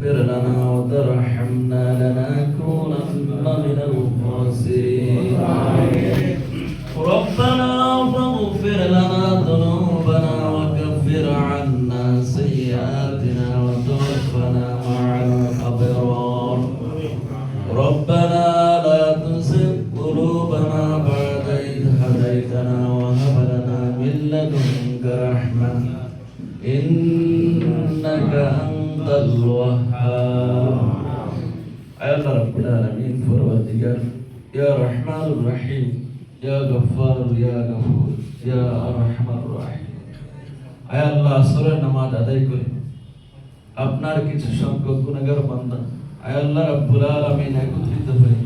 اغفر لنا وترحمنا لنكونن من الخاسرين ربنا فاغفر لنا ذنوبنا وكفر عنا سيئاتنا وتوفنا مع الأبرار ربنا لا تزغ قلوبنا بعد إذ هديتنا وهب لنا من لدنك رحمة إنك أنت الوهاب يا رب العالمين فروديار يا رحمن الرحيم يا غفار يا غفور يا أرحم الراحمين আয় আল্লাহ আসরের নামাজ আদায় করে আপনার কিছু সংখ্যক গুনাহগার বান্দা আয় আল্লাহ রাব্বুল আলামিন একত্রিত হয়ে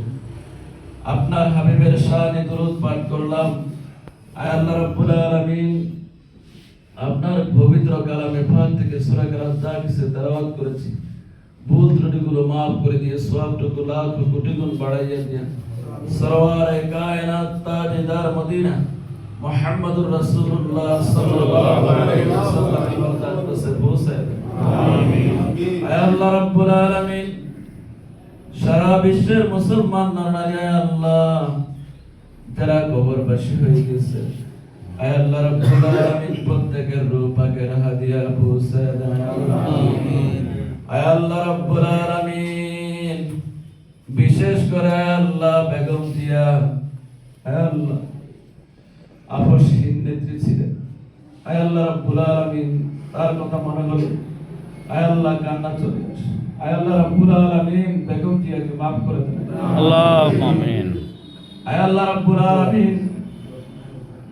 আপনার হাবিবের শানে দরুদ পাঠ করলাম আয় আল্লাহ রাব্বুল আলামিন আপনার পবিত্র কালামে পাক থেকে সূরা কালাম যা কিছু তেলাওয়াত করেছি ভুল ত্রুটিগুলো maaf করে দিয়ে সওয়াবটুকু লাখ কোটি গুণ বাড়াইয়া দিয়া সরওয়ারে কায়নাত তাজদার মদিনা মুহাম্মদুর রাসূলুল্লাহ সাল্লাল্লাহু আলাইহি ওয়াসাল্লাম কাছে পৌঁছে আমিন আয় আল্লাহ রাব্বুল আলামিন সারা বিশ্বের মুসলমান নারী আয় আল্লাহ যারা কবরবাসী হয়ে গেছে আয় আল্লাহ রাব্বুল আলামিন প্রত্যেকের রূহ পাকের হাদিয়া পৌঁছে দেন আমিন আয় আল্লাহ রাব্বুল আলামিন বিশেষ করে আল্লাহ বেগম দিয়া আয় আল্লাহ আপসহীন নেত্রী ছিলেন আয় আল্লাহ রাব্বুল আলামিন তার কথা মনে হলো আয় আল্লাহ কান্না চলে আসে আয় আল্লাহ রাব্বুল আলামিন বেগম জিয়াকে maaf করে দেন আল্লাহুম্মা আমিন আয় আল্লাহ রাব্বুল আলামিন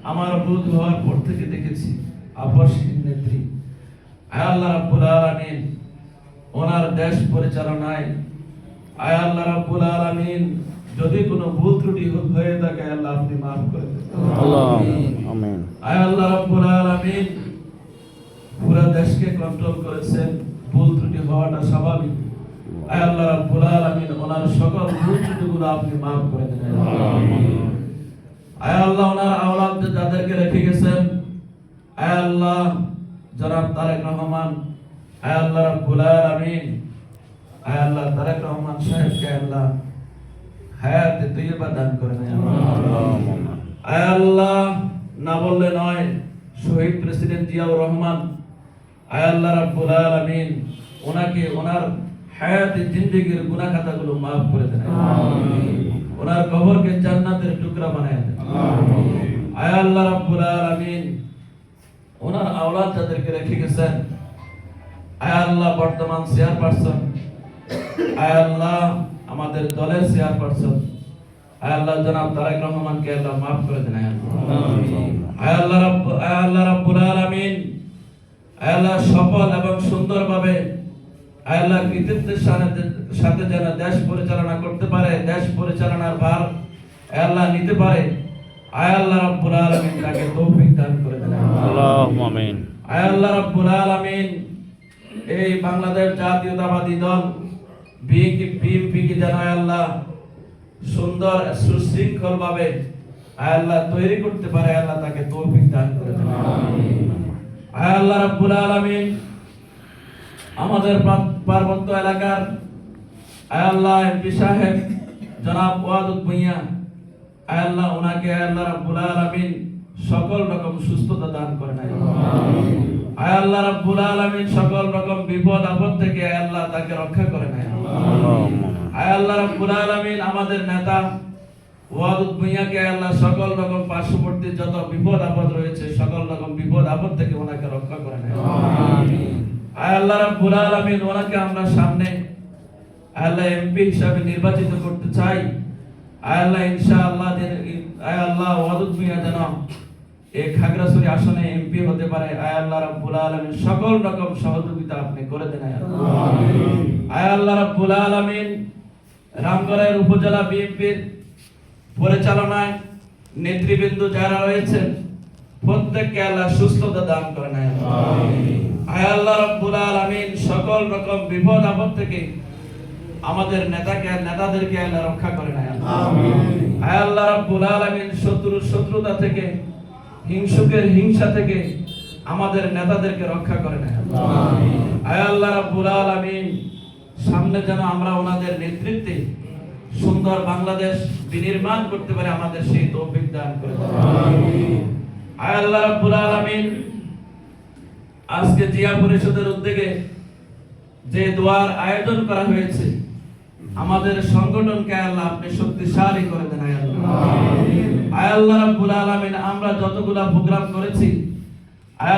আমার বুধ হওয়ার পর থেকে দেখেছি আপসহীন নেত্রী আয় আল্লাহ রাব্বুল আলামিন ওনার দেশ পরিচালনায় আয় আল্লাহ রাব্বুল আলামিন যদি কোনো ভুল ত্রুটি হয়ে থাকে আল্লাহ আপনি maaf করে দেন আল্লাহুম্মা আমিন আয় আল্লাহ রাব্বুল আলামিন পুরো দেশকে কন্ট্রোল করেছেন ভুল ত্রুটি হওয়াটা স্বাভাবিক আয় আল্লাহ রাব্বুল আলামিন ওনার সকল ভুল ত্রুটিগুলো আপনি maaf করে দেন আমিন আয় আল্লাহ ওনার আওলাদ যাদেরকে রেখে গেছেন আয় আল্লাহ জনাব তারেক রহমান আয় আল্লাহ রাব্বুল আলামিন আয় আল্লাহ তারেক রহমান সাহেবকে আল্লাহ হায়াতে তৈয়বা দান করেন আয় আল্লাহ না বললে নয় শহীদ প্রেসিডেন্ট জিয়াউর রহমান আয় আল্লাহ রাব্বুল আলামিন ওনাকে ওনার হায়াতে জিন্দেগীর গুনাহ খাতাগুলো maaf করে দেন আমিন ওনার কবরকে জান্নাতের টুকরা বানায় দেন আমিন আয় আল্লাহ রাব্বুল আলামিন ওনার আওলাদ যাদেরকে রেখে গেছেন আয় আল্লাহ বর্তমান চেয়ারপারসন আয় আল্লাহ আমাদের দলের চেয়ারপারসন আয় আল্লাহ জনাব তারেক রহমানকে আল্লাহ maaf করে দেন আমিন আয় আল্লাহ রাব্বুল আলামিন আয় আল্লাহ সফল এবং সুন্দরভাবে আয় আল্লাহ কৃতিত্বের সাথে যেন দেশ পরিচালনা করতে পারে দেশ পরিচালনার ভার আয় আল্লাহ নিতে পারে আয় আল্লাহ রাব্বুল আলামিন তাকে তৌফিক দান করে দেন আল্লাহুম্মা আমিন আয় আল্লাহ রাব্বুল আলামিন এই বাংলাদেশ জাতীয়তাবাদী দল বিএনপি কি যেন আয় আল্লাহ সুন্দর সুশৃঙ্খল ভাবে আয় আল্লাহ তৈরি করতে পারে আল্লাহ তাকে তৌফিক দান করে দেন আমিন আয় আল্লাহ রাব্বুল আলামিন আমাদের পার্বত্য এলাকার আয় আল্লাহ এমপি সাহেব জনাব ওয়াদুদ ভুঁইয়া আয় আল্লাহ ওনাকে আয় আল্লাহ রাব্বুল আলামিন সকল রকম সুস্থতা দান করেন আমিন আয় আল্লাহ রাব্বুল আলামিন সকল রকম বিপদ আপদ থেকে আয় আল্লাহ তাকে রক্ষা করেন আমিন আয় আল্লাহ রাব্বুল আলামিন আমাদের নেতা ওয়াদুদ ভুঁইয়াকে আয় আল্লাহ সকল রকম পার্শ্ববর্তী যত বিপদ আপদ রয়েছে সকল রকম বিপদ আপদ থেকে ওনাকে রক্ষা করেন আমিন আয় আল্লাহ রাব্বুল আলামিন ওনাকে আমরা সামনে আয় আল্লাহ এমপি হিসাবে নির্বাচিত করতে চাই আয় আল্লাহ ইনশাআল্লাহ আয় আল্লাহ ওয়াদুদ ভুঁইয়া যেন এই খাগড়াছড়ি আসনে এমপি হতে পারে আয় আল্লাহ রাব্বুল আলামিন সকল রকম সহযোগিতা আপনি করে দেন আমিন আয় আল্লাহ রাব্বুল আলামিন রামগড়ের উপজেলা বিএনপির পরিচালনায় নেতৃবৃন্দ যারা রয়েছেন প্রত্যেককে আল্লাহ সুস্থতা দান করেন আমিন আয় আল্লাহ রাব্বুল আলামিন সকল রকম বিপদ আপদ থেকে আমাদের নেতাদেরকে আল্লাহ রক্ষা করেন আমিন আয় আল্লাহ রাব্বুল আলামিন শত্রুতা থেকে হিংসুকের হিংসা থেকে আমাদের নেতাদেরকে রক্ষা করেন আমিন আয় আল্লাহ রাব্বুল আলামিন সামনে যেন আমরা ওনাদের নেতৃত্বে সুন্দর বাংলাদেশ বিনির্মাণ করতে পারি, আমাদের সেই তৌফিক দান করে দেন। আমিন। আয় আল্লাহ রাব্বুল আলামিন, আজকে জিয়া পরিষদের উদ্যোগে যে দোয়ার আয়োজন করা হয়েছে, আমাদের সংগঠনকে আল্লাহ আপনি শক্তিশালী করে দেন। আয় আল্লাহ, আয় আল্লাহ রাব্বুল আলামিন, আমরা যতগুলা প্রোগ্রাম করেছি, আয়